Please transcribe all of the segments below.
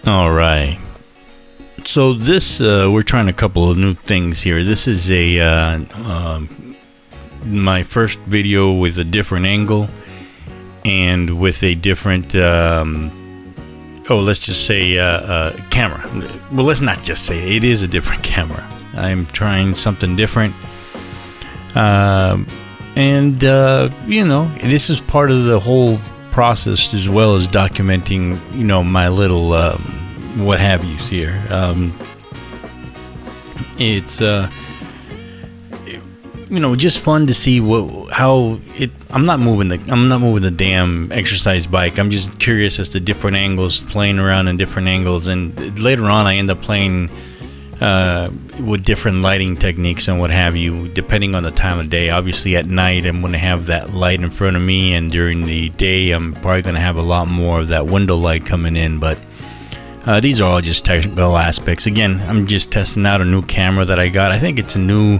All right. So this, we're trying a couple of new things here. This is my first video with a different angle and with a different, let's just say camera. Well, let's not just say it is a different camera. I'm trying something different. This is part of the whole process, as well as documenting, my little what have yous here. It's just fun to see I'm not moving the damn exercise bike. I'm just curious as to different angles, playing around in different angles, and later on I end up playing with different lighting techniques and what have you, depending on the time of day. Obviously at night I'm going to have that light in front of me, and during the day I'm probably going to have a lot more of that window light coming in. But these are all just technical aspects. Again, I'm just testing out a new camera that I got. I think it's a new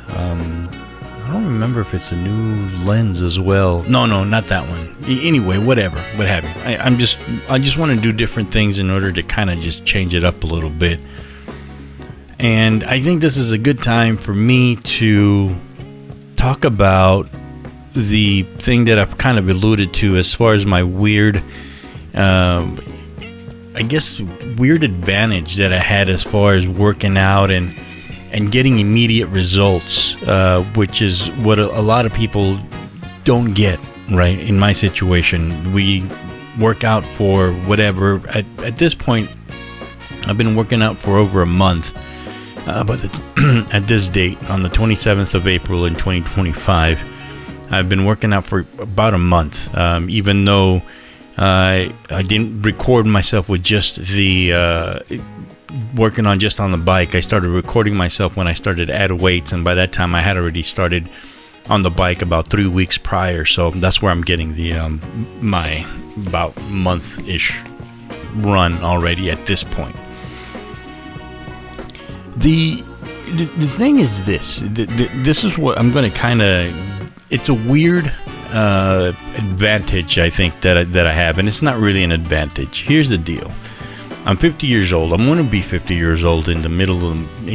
I don't remember if it's a new lens as well. No, not that one. Anyway, what have you. I just want to do different things in order to kind of just change it up a little bit. And I think this is a good time for me to talk about the thing that I've kind of alluded to as far as my weird advantage that I had as far as working out and getting immediate results, which is what a lot of people don't get, right? In my situation, we work out for whatever. At this point, I've been working out for over a month. But at this date, on the 27th of April in 2025, I've been working out for about a month. Even though I didn't record myself with just the working on just on the bike, I started recording myself when I started to add weights, and by that time I had already started on the bike about 3 weeks prior. So that's where I'm getting the my about month-ish run already at this point. The thing is this. This is what I'm going to kind of. It's a weird advantage, I think, that I have, and it's not really an advantage. Here's the deal. I'm 50 years old. I'm going to be 50 years old in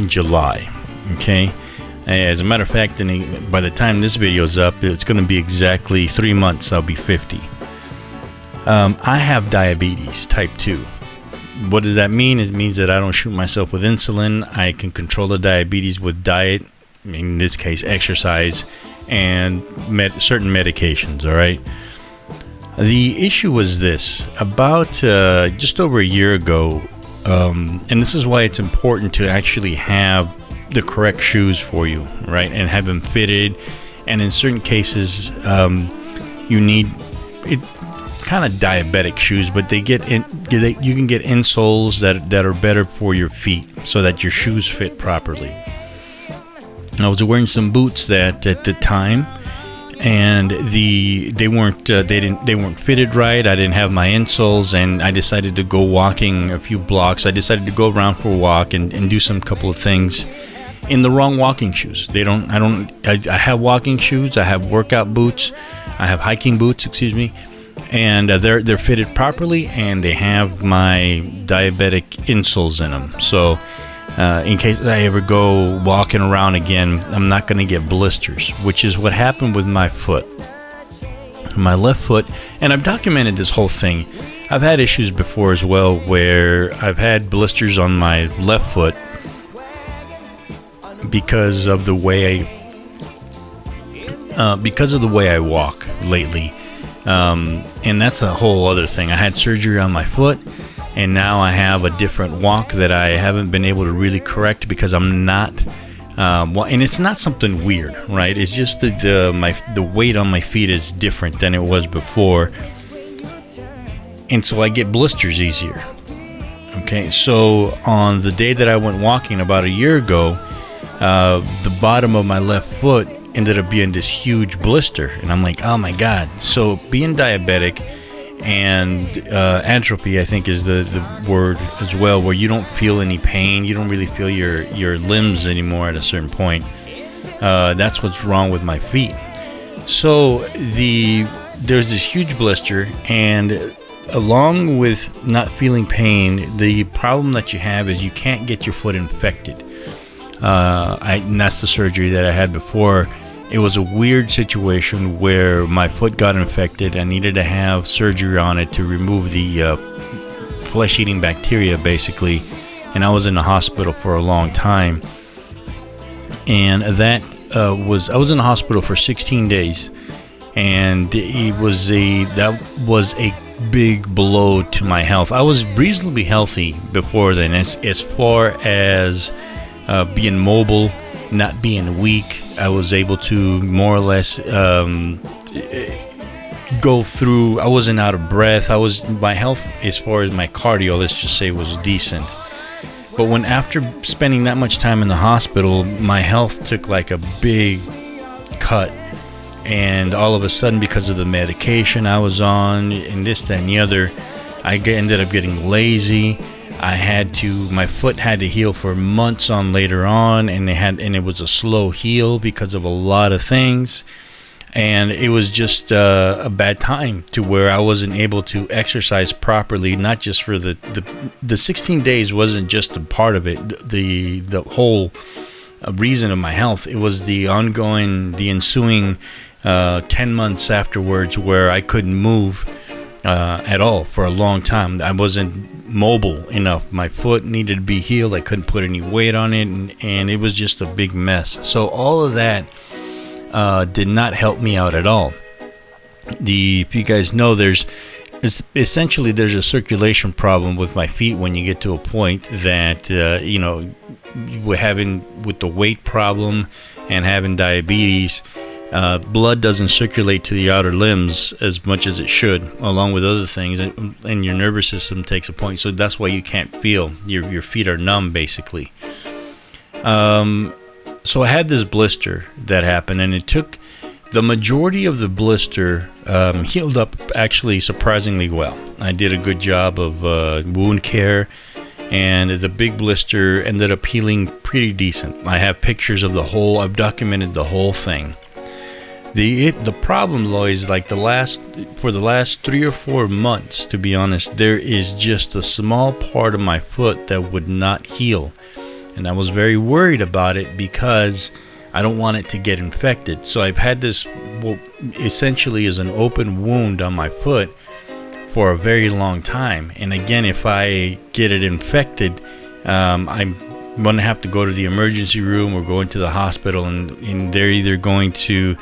July. Okay. As a matter of fact, by the time this video is up, it's going to be exactly 3 months. I'll be 50. I have diabetes type 2. What does that mean? It means that I don't shoot myself with insulin. I can control the diabetes with diet, in this case exercise, and certain medications, all right? The issue was this. About just over a year ago, and this is why it's important to actually have the correct shoes for you, right? And have them fitted. And in certain cases, you need it. Kind of diabetic shoes, but you can get insoles that are better for your feet, so that your shoes fit properly. I was wearing some boots that at the time, and they weren't fitted right. I didn't have my insoles, and I decided to go walking a few blocks. I decided to go around for a walk and do some couple of things in the wrong walking shoes. I have walking shoes. I have workout boots. I have hiking boots. Excuse me. And they're fitted properly, and they have my diabetic insoles in them. So in case I ever go walking around again, I'm not going to get blisters, which is what happened with my foot. My left foot, and I've documented this whole thing. I've had issues before as well where I've had blisters on my left foot because of the way I walk lately. And that's a whole other thing. I had surgery on my foot, and now I have a different walk that I haven't been able to really correct because I'm not. And it's not something weird, right? It's just the weight on my feet is different than it was before, and so I get blisters easier. Okay, so on the day that I went walking about a year ago, the bottom of my left foot ended up being this huge blister, and I'm like, oh my god. So being diabetic and atrophy, I think, is the word as well, where you don't feel any pain, you don't really feel your limbs anymore at a certain point. That's what's wrong with my feet. So there's this huge blister, and along with not feeling pain, the problem that you have is you can't get your foot infected. And that's the surgery that I had before. It was a weird situation where my foot got infected. I needed to have surgery on it to remove the flesh-eating bacteria, basically. And I was in the hospital for a long time. And I was in the hospital for 16 days. And that was a big blow to my health. I was reasonably healthy before then, as far as being mobile, not being weak. I was able to more or less go through. I wasn't out of breath. My health, as far as my cardio, let's just say, was decent. But after spending that much time in the hospital, my health took like a big cut. And all of a sudden, because of the medication I was on and this, that, and the other, I ended up getting lazy. My foot had to heal for months on later on, and it was a slow heal because of a lot of things. And it was just a bad time to where I wasn't able to exercise properly. Not just for the 16 days wasn't just a part of it. The whole reason of my health. It was the ensuing 10 months afterwards where I couldn't move at all for a long time. I wasn't mobile enough. My foot needed to be healed. I couldn't put any weight on it, and it was just a big mess. So all of that did not help me out at all. If you guys know, there's a circulation problem with my feet when you get to a point that with the weight problem and having diabetes. Blood doesn't circulate to the outer limbs as much as it should, along with other things, and your nervous system takes a point. So that's why you can't feel. Your feet are numb, basically. So I had this blister that happened, and it took the majority of the blister healed up actually surprisingly well. I did a good job of wound care, and the big blister ended up healing pretty decent. I have pictures of I've documented the whole thing. The problem, Lois, for the last 3 or 4 months, to be honest, there is just a small part of my foot that would not heal. And I was very worried about it because I don't want it to get infected. So I've had this, essentially is an open wound on my foot for a very long time. And again, if I get it infected, I'm going to have to go to the emergency room or go into the hospital, and they're either going to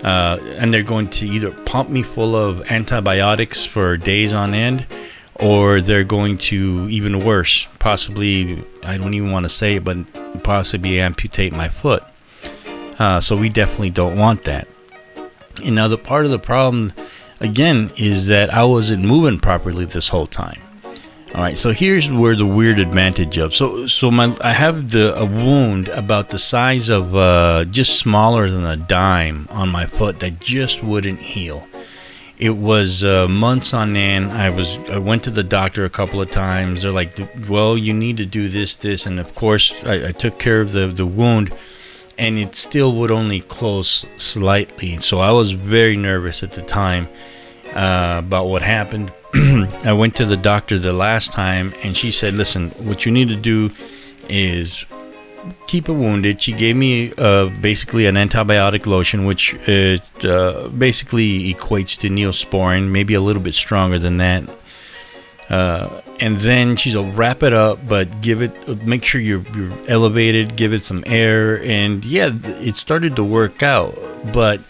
either pump me full of antibiotics for days on end, or they're going to, even worse, possibly, I don't even want to say it, but possibly amputate my foot. So we definitely don't want that. And now the part of the problem, again, is that I wasn't moving properly this whole time. All right, so here's where the weird advantage of. I have a wound about the size of just smaller than a dime on my foot that just wouldn't heal. It was months on end. I went to the doctor a couple of times. They're like, well, you need to do this, and of course I took care of the wound, and it still would only close slightly. So I was very nervous at the time about what happened. I went to the doctor the last time, and she said, listen, what you need to do is keep it wounded. She gave me basically an antibiotic lotion, which basically equates to Neosporin, maybe a little bit stronger than that. And then she's like, wrap it up, but make sure you're elevated, give it some air. And yeah, it started to work out. But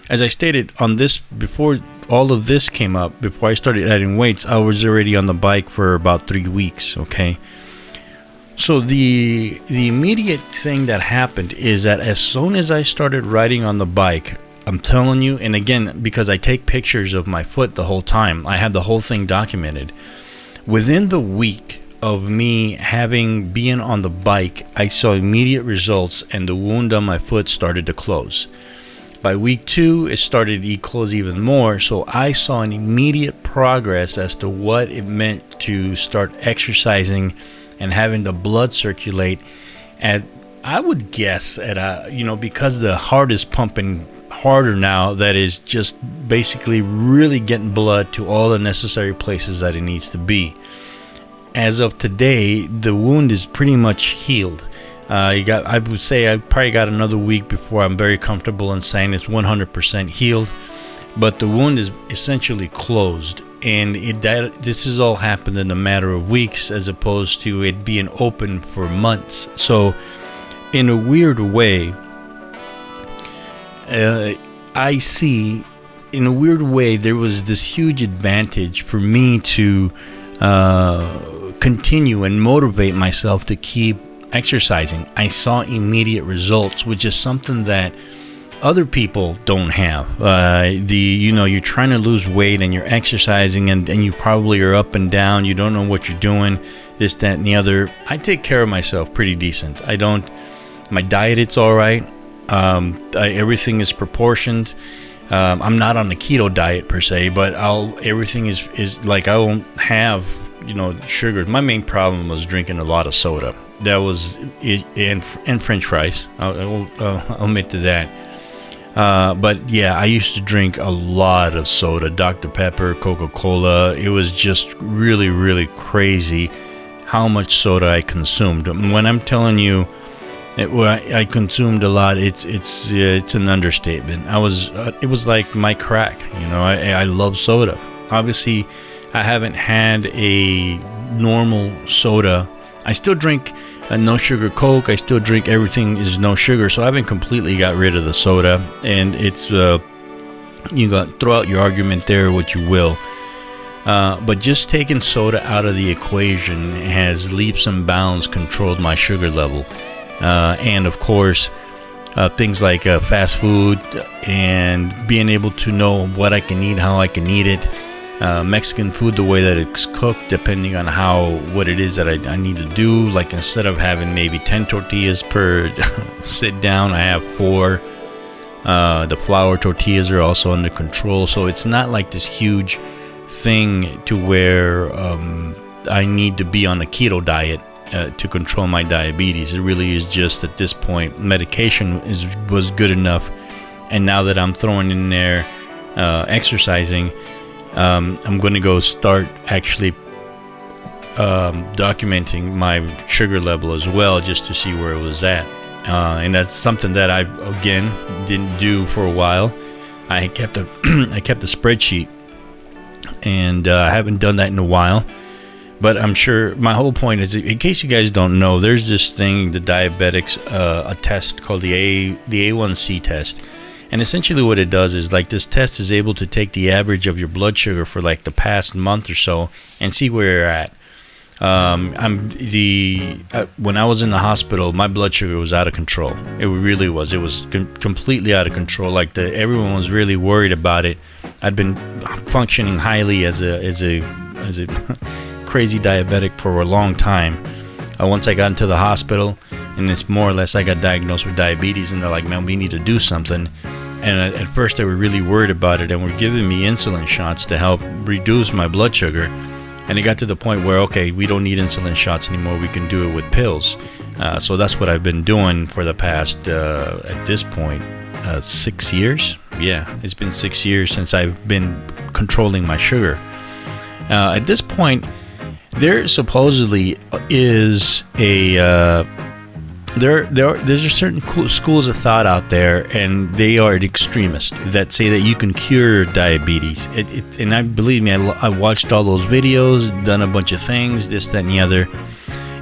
as I stated on this, before all of this came up, before I started adding weights, I was already on the bike for about 3 weeks. Okay. So the immediate thing that happened is that as soon as I started riding on the bike, I'm telling you, and again, because I take pictures of my foot the whole time, I have the whole thing documented. Within the week of me being on the bike, I saw immediate results, and the wound on my foot started to close. By week 2, it started to close even more, so I saw an immediate progress as to what it meant to start exercising and having the blood circulate. And I would guess because the heart is pumping harder now that is just basically really getting blood to all the necessary places that it needs to be. As of today, the wound is pretty much healed. I would say I probably got another week before I'm very comfortable in saying it's 100% healed, but the wound is essentially closed, and this has all happened in a matter of weeks as opposed to it being open for months. So in a weird way, I see, in a weird way, there was this huge advantage for me to continue and motivate myself to keep exercising. I saw immediate results, which is something that other people don't have. You're trying to lose weight and you're exercising and you probably are up and down. You don't know what you're doing, this, that, and the other. I take care of myself pretty decent. My diet, it's all right. Everything is proportioned. I'm not on the keto diet per se, but everything is like, I won't have, sugar. My main problem was drinking a lot of soda. That was it, and French fries. I'll admit to that. But yeah, I used to drink a lot of soda, Dr. Pepper, Coca-Cola. It was just really, really crazy how much soda I consumed. When I'm telling you, I consumed a lot, it's an understatement. It was like my crack. I love soda. Obviously, I haven't had a normal soda. I still drink a no sugar Coke. I still drink everything is no sugar. So I haven't completely got rid of the soda. And it's you got throw out your argument there, what you will. But just taking soda out of the equation has leaps and bounds controlled my sugar level. And of course, things like fast food and being able to know what I can eat, how I can eat it. Mexican food, the way that it's cooked, depending on what it is that I need to do. Like, instead of having maybe 10 tortillas per sit down, I have 4. The flour tortillas are also under control, so it's not like this huge thing to where I need to be on a keto diet to control my diabetes. It really is just, at this point, medication was good enough, and now that I'm throwing in there exercising, I'm going to go start actually documenting my sugar level as well, just to see where it was at. And that's something that I, again, didn't do for a while. I kept a spreadsheet, and I haven't done that in a while. But I'm sure my whole point is, in case you guys don't know, there's this thing, the diabetics, a test called the A1C test. And essentially what it does is, like, this test is able to take the average of your blood sugar for like the past month or so and see where you're at. When I was in the hospital, my blood sugar was out of control. It really was. It was completely out of control. Like, everyone was really worried about it. I'd been functioning highly as a crazy diabetic for a long time. Once I got into the hospital, and it's more or less, I got diagnosed with diabetes, and they're like, man, we need to do something. And at first they were really worried about it and were giving me insulin shots to help reduce my blood sugar. And it got to the point where, okay, we don't need insulin shots anymore. We can do it with pills. So that's what I've been doing for the past, at this point, 6 years. Yeah, it's been 6 years since I've been controlling my sugar. At this point, there supposedly is there's a certain schools of thought out there, and they are extremists that say that you can cure diabetes. And I believe me, I watched all those videos, done a bunch of things, this, that, and the other,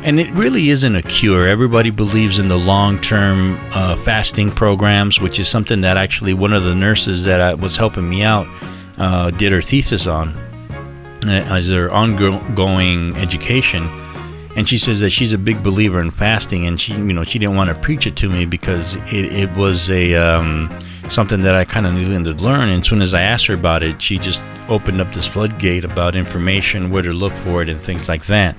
and it really isn't a cure. Everybody believes in the long-term fasting programs, which is something that actually one of the nurses that was helping me out did her thesis on as their ongoing education. And she says that she's a big believer in fasting, and she didn't want to preach it to me because it was something that I kind of needed to learn. And as soon as I asked her about it, she just opened up this floodgate about information, where to look for it, and things like that.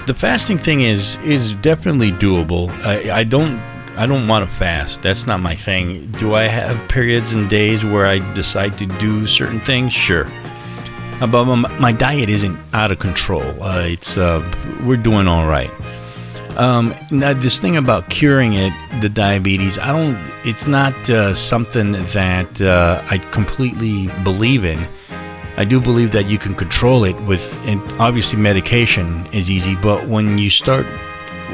The fasting thing is definitely doable. I don't want to fast. That's not my thing. Do I have periods and days where I decide to do certain things? Sure. But my diet isn't out of control. We're doing all right. Now this thing about curing the diabetes, it's not something that I completely believe in. I do believe that you can control it and obviously medication is easy, but when you start,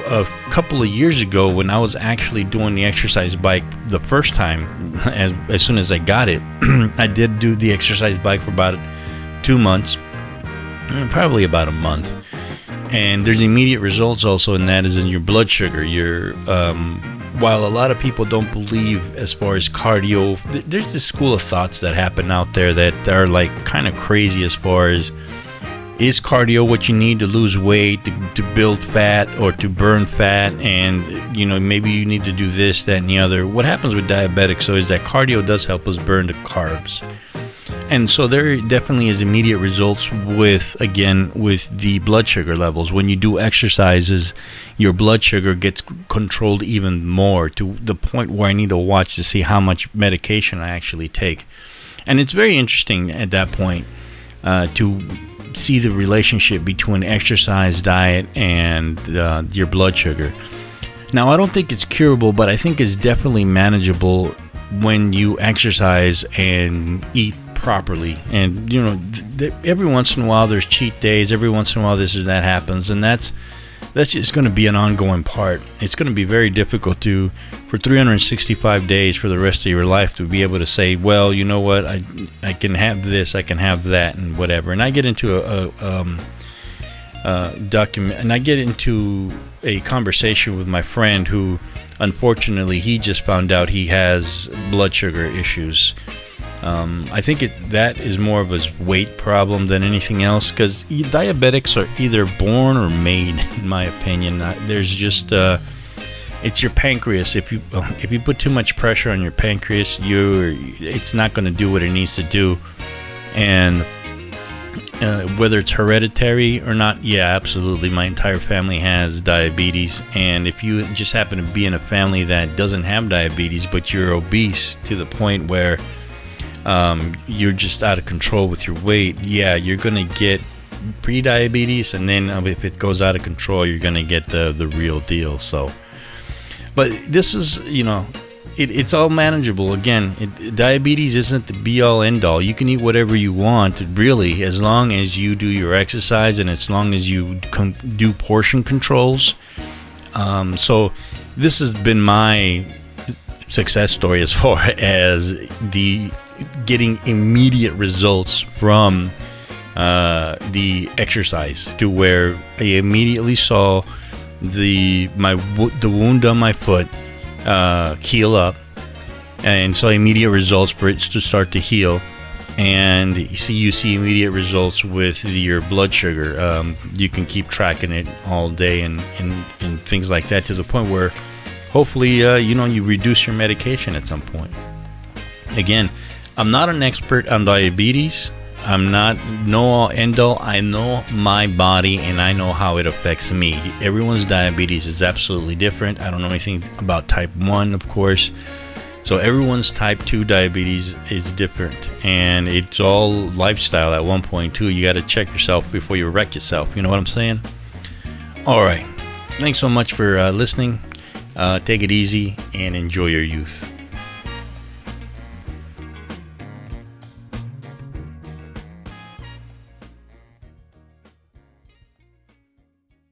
a couple of years ago when I was actually doing the exercise bike the first time, as soon as I got it, I did do the exercise bike for about 2 months, probably about a month. And there's immediate results also, and that is in your blood sugar. While a lot of people don't believe as far as cardio, there's this school of thoughts that happen out there that are like kind of crazy as far as, is cardio what you need to lose weight, to build fat, or to burn fat? And, maybe you need to do this, that, and the other. What happens with diabetics, is that cardio does help us burn the carbs. And so there definitely is immediate results with the blood sugar levels. When you do exercises, your blood sugar gets controlled even more, to the point where I need to watch to see how much medication I actually take. And it's very interesting at that point to see the relationship between exercise, diet, and your blood sugar. Now, I don't think it's curable, but I think it's definitely manageable when you exercise and eat properly. And every once in a while there's cheat days, every once in a while this or that happens, and that's just going to be an ongoing part. It's going to be very difficult for 365 days for the rest of your life to be able to say, well, you know what, I can have this, I can have that, and whatever. And I get into a conversation with my friend who, unfortunately, he just found out he has blood sugar issues. I think that is more of a weight problem than anything else, because diabetics are either born or made, in my opinion. There's just it's your pancreas. If you put too much pressure on your pancreas, it's not going to do what it needs to do. And whether it's hereditary or not, yeah, absolutely. My entire family has diabetes, and if you just happen to be in a family that doesn't have diabetes, but you're obese to the point where you're just out of control with your weight, yeah, you're gonna get pre-diabetes, and then if it goes out of control, you're gonna get the real deal. So, but this is, it's all manageable. Again, diabetes isn't the be-all end-all. You can eat whatever you want, really, as long as you do your exercise and as long as you do portion controls. So this has been my success story as far as getting immediate results from the exercise, to where I immediately saw the wound on my foot heal up, and saw immediate results for it to start to heal. And you see immediate results with your blood sugar. You can keep tracking it all day and things like that, to the point where hopefully you reduce your medication at some point. Again, I'm not an expert on diabetes. I'm not know-all end-all. I know my body, and I know how it affects me. Everyone's diabetes is absolutely different. I don't know anything about type 1, of course. So everyone's type 2 diabetes is different, and it's all lifestyle at one point too. You got to check yourself before you wreck yourself. You know what I'm saying? All right. Thanks so much for listening. Take it easy and enjoy your youth.